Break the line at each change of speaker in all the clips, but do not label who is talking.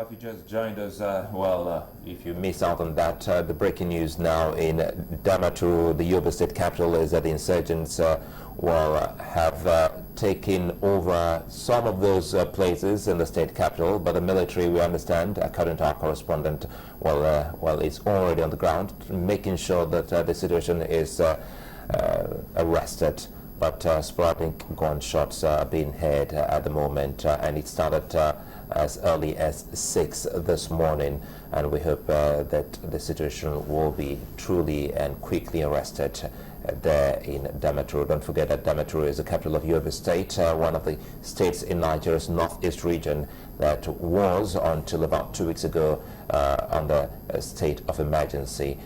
if you just joined us, if you missed out on that, the breaking news now in Damaturu, the Yobe state capital, is that the insurgents have taken over some of those places in the state capital, but the military, we understand, according to our correspondent, it's already on the ground, making sure that the situation is arrested. But sporadic gunshots are being heard at the moment, and it started as early as 6 this morning, and we hope that the situation will be truly and quickly arrested there in Damaturu. Don't forget that Damaturu is the capital of Yobe State, one of the states in Nigeria's northeast region that was, until about 2 weeks ago, under a state of emergency,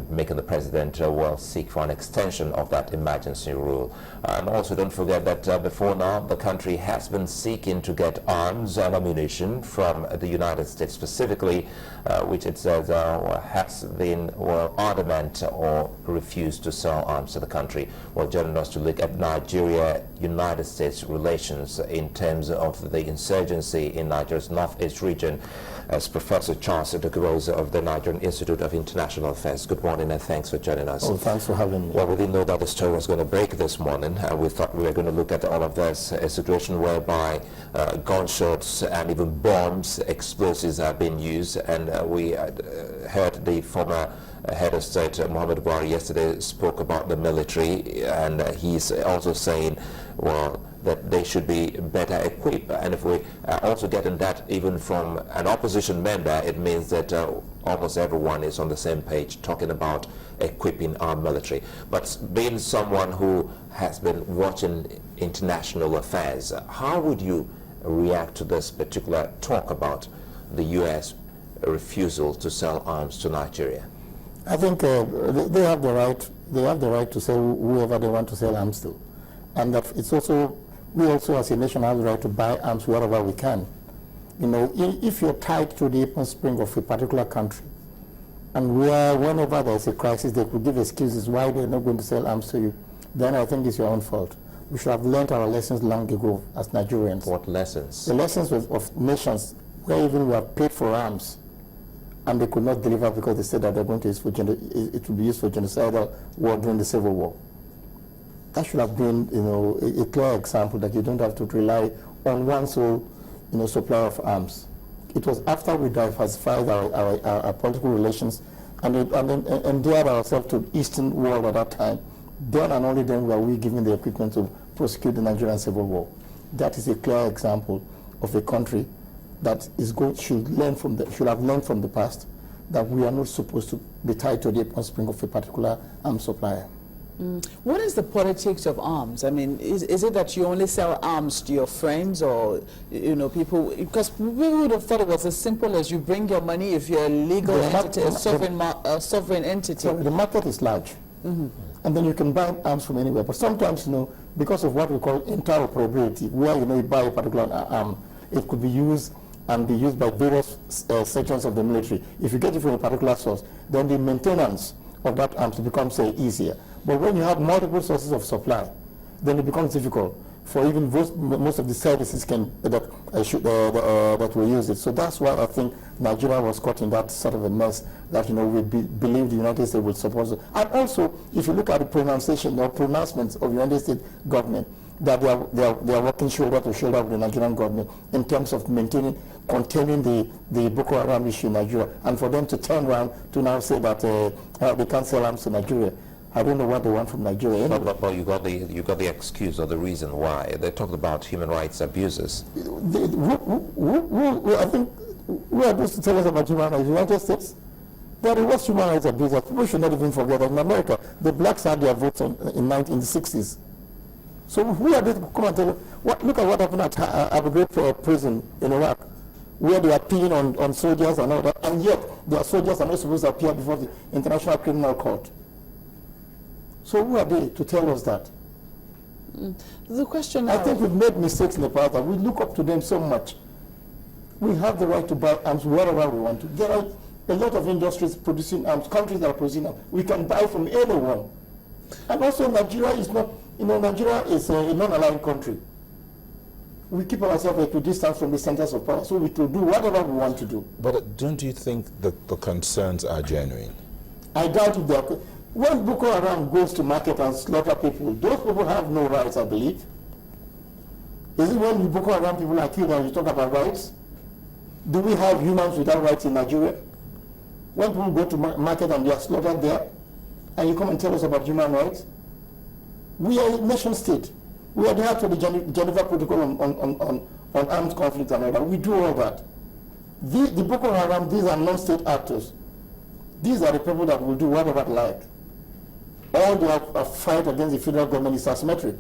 making the president seek for an extension of that emergency rule. And also don't forget that before now, the country has been seeking to get arms and ammunition from the United States specifically, which it says has been adamant or refused to sell arms to the country. Well, joining us to look at Nigeria-United States relations in terms of the insurgency in Nigeria's northeast region as Professor Charles Dokubo of the Nigerian Institute of International Affairs. Good morning and thanks for joining us.
Oh, thanks for having me.
Well, we didn't know that the story was going to break this morning. We thought we were going to look at all of this, a situation whereby gunshots and even bombs, explosives are being used, and we heard the former head of state, Muhammad Buhari, yesterday spoke about the military, and he's also saying, that they should be better equipped. And if we are also getting that even from an opposition member, it means that almost everyone is on the same page talking about equipping our military. But being someone who has been watching international affairs, how would you react to this particular talk about the U.S. refusal to sell arms to Nigeria?
I think they have the right. They have the right to sell whoever they want to sell arms to, and that it's also, we also as a nation have the right to buy arms wherever we can. You know, if you're tied to the apron string of a particular country, and whenever there's a crisis, they could give excuses why they're not going to sell arms to you, then I think it's your own fault. We should have learned our lessons long ago as Nigerians.
What lessons?
The lessons of nations where even we have paid for arms, and they could not deliver because they said that they're going to use for it will be used for genocidal war during the Civil War. That should have been, you know, a clear example that you don't have to rely on one sole, supplier of arms. It was after we diversified our political relations and endeared ourselves to the Eastern world at that time. Then and only then were we given the equipment to prosecute the Nigerian Civil War. That is a clear example of a country that should have learned from the past that we are not supposed to be tied to the apron string of a particular arms supplier.
What is the politics of arms? I mean, is it that you only sell arms to your friends, or people? Because we would have thought it was as simple as you bring your money if you're a legal entity, a sovereign entity.
So the market is large, and then you can buy arms from anywhere. But sometimes, because of what we call interoperability, where you buy a particular arm, it could be used and be used by various sections of the military. If you get it from a particular source, then the maintenance of that arms becomes easier. But when you have multiple sources of supply, then it becomes difficult for even most of the services that we use it. So that's why I think Nigeria was caught in that sort of a mess that we believe the United States will support us. And also, if you look at the pronunciation or pronouncements of the United States government, that they are working shoulder to shoulder with the Nigerian government in terms of containing the Boko Haram issue in Nigeria, and for them to turn around to now say that they can't sell arms to Nigeria. I don't know what they want from Nigeria.
But you got the excuse or the reason why. They talked about human rights abuses.
I think who are those to tell us about human rights? The United States? There was human rights abuses. People should not even forget that in America, the blacks had their votes in the 1960s. So who are they to come and tell you? Look at what happened at Abu Ghraib prison in Iraq, where they are peeing on soldiers and all that, and yet their soldiers are not supposed to appear before the International Criminal Court. So who are they to tell us that?
The question now,
I think we've made mistakes in the past, and we look up to them so much. We have the right to buy arms wherever we want to. There are a lot of industries producing arms, countries that are producing arms. We can buy from anyone. And also Nigeria is not, Nigeria is a non-aligned country. we keep ourselves at a distance from the centers of power, so we can do whatever we want to do.
But don't you think that the concerns are genuine?
I doubt if they are. When Boko Haram goes to market and slaughter people, those people have no rights, I believe. Is it when the Boko Haram people are killed and you talk about rights? Do we have humans without rights in Nigeria? When people go to market and they are slaughtered there, and you come and tell us about human rights? We are a nation state. We adhere to the Geneva Protocol on armed conflict and all that. We do all that. The Boko Haram, these are non-state actors. These are the people that will do whatever they like. All their fight against the federal government is asymmetric,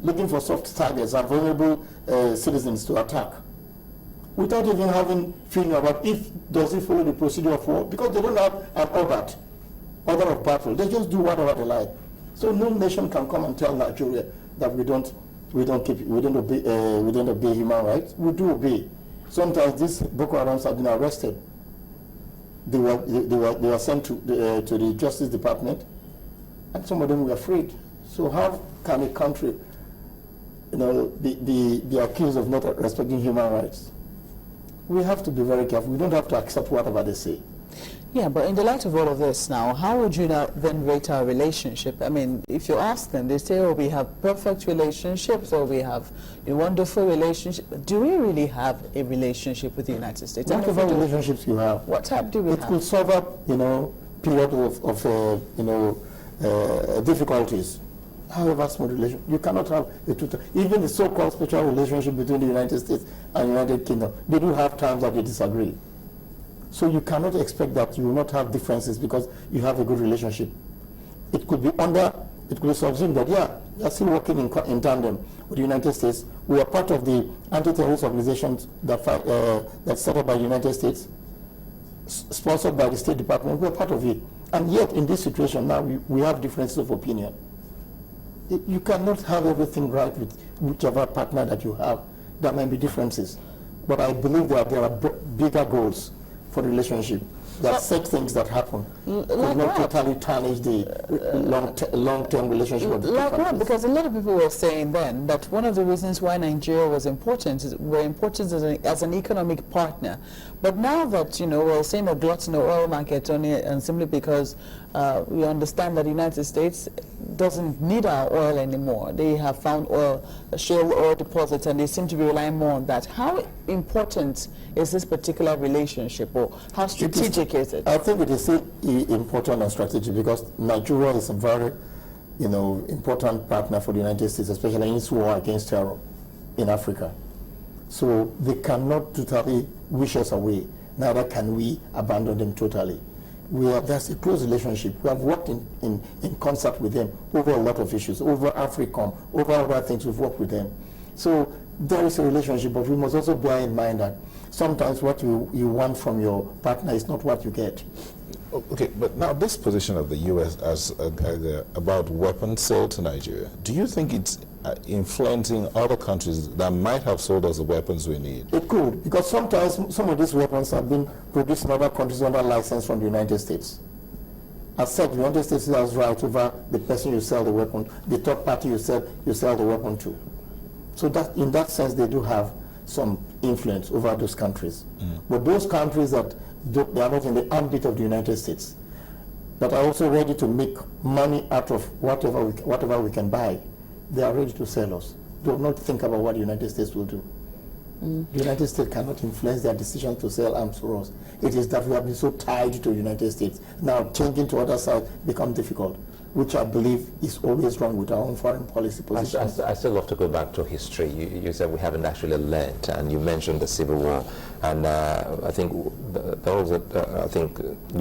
looking for soft targets and vulnerable citizens to attack, without even having feeling about if does it follow the procedure of war, because they don't have an order of battle. They just do whatever they like. So no nation can come and tell Nigeria that we don't obey human rights. We do obey. Sometimes these Boko Harams have been arrested. They were sent to the Justice Department, and some of them were freed. So how can a country, be accused of not respecting human rights? We have to be very careful. We don't have to accept whatever they say.
Yeah, but in the light of all of this now, how would you now then rate our relationship? I mean, if you ask them, they say, oh, we have perfect relationships, or we have a wonderful relationship. Do we really have a relationship with the United States?
Whatever relationships you have,
what type do we have?
It will solve up, period of difficulties. However small relationship, you cannot have even the so-called special relationship between the United States and United Kingdom. They do have times that they disagree. So you cannot expect that you will not have differences because you have a good relationship. It could be subsumed that, yeah, we are still working in tandem with the United States. We are part of the anti-terrorist organizations that's set up by the United States, sponsored by the State Department. We are part of it. And yet, in this situation now, we have differences of opinion. You cannot have everything right with whichever partner that you have. There might be differences. But I believe that there are bigger goals for the relationship that such things that happen could not totally tarnish the long-term relationship of the two countries.
Because a lot of people were saying then that one of the reasons why Nigeria was important as an economic partner. But now that, we're seeing a glut in the oil market only and simply because we understand that the United States doesn't need our oil anymore. They have found shale oil deposits, and they seem to be relying more on that. How important is this particular relationship, or how strategic is it?
I think it is still important and strategic because Nigeria is a very, important partner for the United States, especially in its war against terror in Africa. So they cannot totally wish us away. Neither can we abandon them totally. There's a close relationship. We have worked in concert with them over a lot of issues, over AFRICOM, over other things we've worked with them. So there is a relationship, but we must also bear in mind that sometimes what you want from your partner is not what you get.
Okay, but now this position of the U.S. about weapons sold to Nigeria, do you think it's influencing other countries that might have sold us the weapons we need?
It could, because sometimes some of these weapons have been produced in other countries under license from the United States. As said, the United States has right over the person you sell the weapon, the third party you sell the weapon to. So that in that sense, they do have some influence over those countries. But those countries that they are not in the ambit of the United States, but are also ready to make money out of whatever we can buy, they are ready to sell us. Do not think about what the United States will do. The United States cannot influence their decision to sell arms for us. It is that we have been so tied to the United States. Now changing to other side becomes difficult, which I believe is always wrong with our own foreign policy positions.
I still love to go back to history. You said we haven't actually learned, and you mentioned the Civil War, and I think you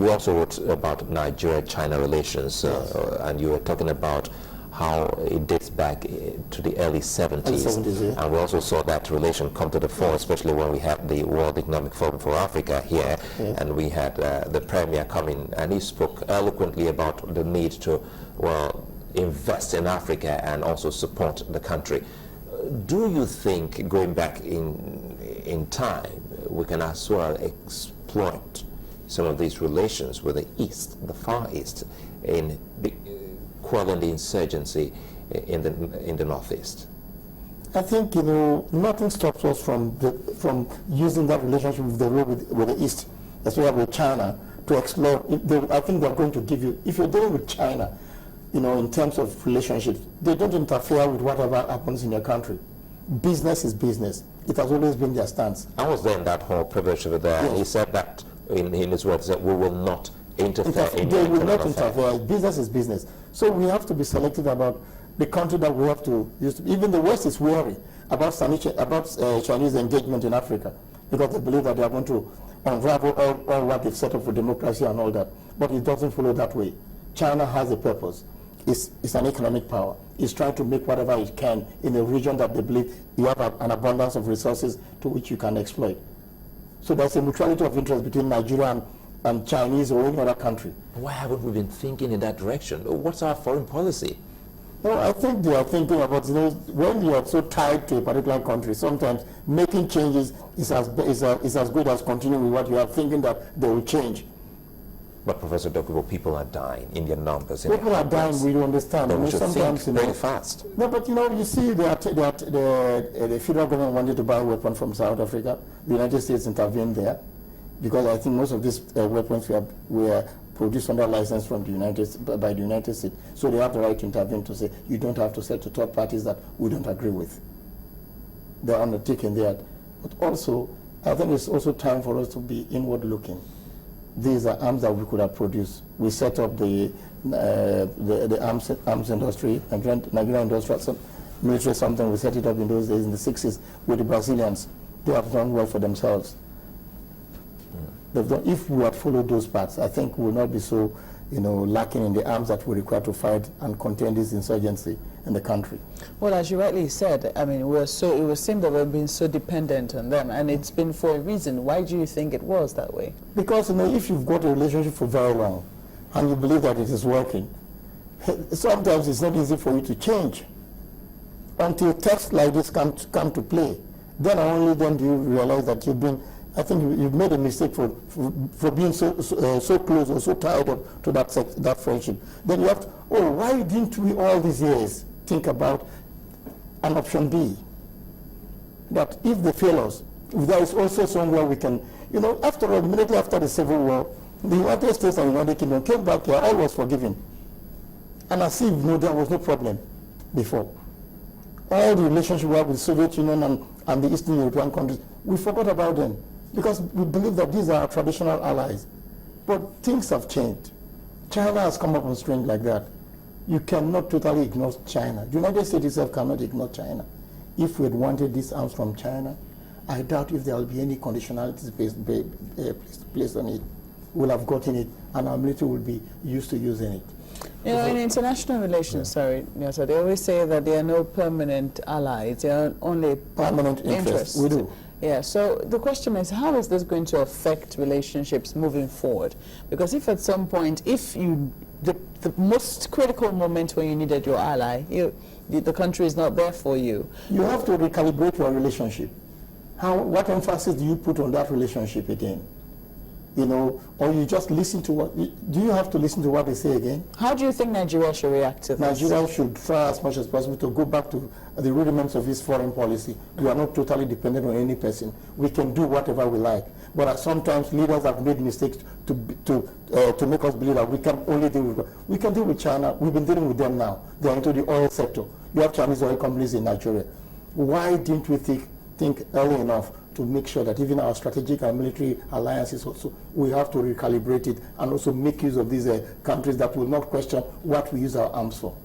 also wrote about Nigeria-China relations, yes. And you were talking about how it dates back to the early 70s.
Yeah.
And we also saw that relation come to the fore, especially when we had the World Economic Forum for Africa here,
yeah.
And we had the Premier come in, and he spoke eloquently about the need to, invest in Africa and also support the country. Do you think, going back in time, we can as well exploit some of these relations with the East, the Far East, in quelling the insurgency in the Northeast?
I think, nothing stops us from using that relationship with the East, especially with China, to explore. I think they're going to give you, if you're dealing with China, in terms of relationships, they don't interfere with whatever happens in your country. Business is business. It has always been their stance.
I was there in that whole privilege over there.
Yes.
He said that in his words that we will not interfere in
They will not
internal affairs.
interfere. Business is business. So we have to be selective about the country that we have to use. Even the West is wary about Chinese engagement in Africa, because they believe that they are going to unravel all what they've set up for democracy and all that. But it doesn't follow that way. China has a purpose. It's an economic power. It's trying to make whatever it can in a region that they believe you have an abundance of resources to which you can exploit. So there's a mutuality of interest between Nigeria and Chinese or any other country.
Why haven't we been thinking in that direction? What's our foreign policy?
No, I think they are thinking about, when you are so tied to a particular country, sometimes making changes is as good as continuing with what you are thinking that they will change.
But Professor Dokubo, people are dying in their numbers.
People are dying, we don't understand.
Then we should
Sometimes,
think very fast.
No, but you see, the federal government wanted to buy a weapon from South Africa. The United States intervened there, because I think most of these weapons were produced under license from by the United States. So they have the right to intervene to say, you don't have to sell to third parties that we don't agree with. They're undertaking that. But also, I think it's also time for us to be inward looking. These are arms that we could have produced. We set up the arms industry, Nigerian industrial military, something. We set it up in those days in the 60s with the Brazilians. They have done well for themselves. If we had followed those paths, I think we will not be so, lacking in the arms that we require to fight and contain this insurgency in the country.
Well, as you rightly said, I mean, it would seem that we've been so dependent on them, and it's been for a reason. Why do you think it was that way?
Because, if you've got a relationship for very long and you believe that it is working, sometimes it's not easy for you to change until texts like this come to play. Then only then do you realize that you've made a mistake for being so close or so tied up to that friendship. Then you have to, why didn't we all these years think about an option B? That if they fail us, there is also somewhere we can, after all, immediately after the Civil War, the United States and the United Kingdom came back here, all was forgiven. And as if there was no problem before. All the relationship we have with the Soviet Union and the Eastern European countries, we forgot about them, because we believe that these are our traditional allies. But things have changed. China has come up on strength like that. You cannot totally ignore China. The United States itself cannot ignore China. If we had wanted these arms from China, I doubt if there will be any conditionalities placed on it. We'll have gotten it, and our military will be used to using it.
In international relations, they always say that there are no permanent allies. There are only
permanent interests. We do.
Yeah, so the question is, how is this going to affect relationships moving forward? Because if at some point, the most critical moment when you needed your ally, the country is not there for you.
You have to recalibrate your relationship. What emphasis do you put on that relationship again? Or you just listen to do you have to listen to what they say again?
How do you think Nigeria should react to this?
Nigeria should try as much as possible to go back to the rudiments of its foreign policy. We are not totally dependent on any person. We can do whatever we like. But sometimes leaders have made mistakes to make us believe that we can only deal with We can deal with China. We've been dealing with them now. They're into the oil sector. You have Chinese oil companies in Nigeria. Why didn't we think early enough to make sure that even our strategic and military alliances also, we have to recalibrate it and also make use of these countries that will not question what we use our arms for?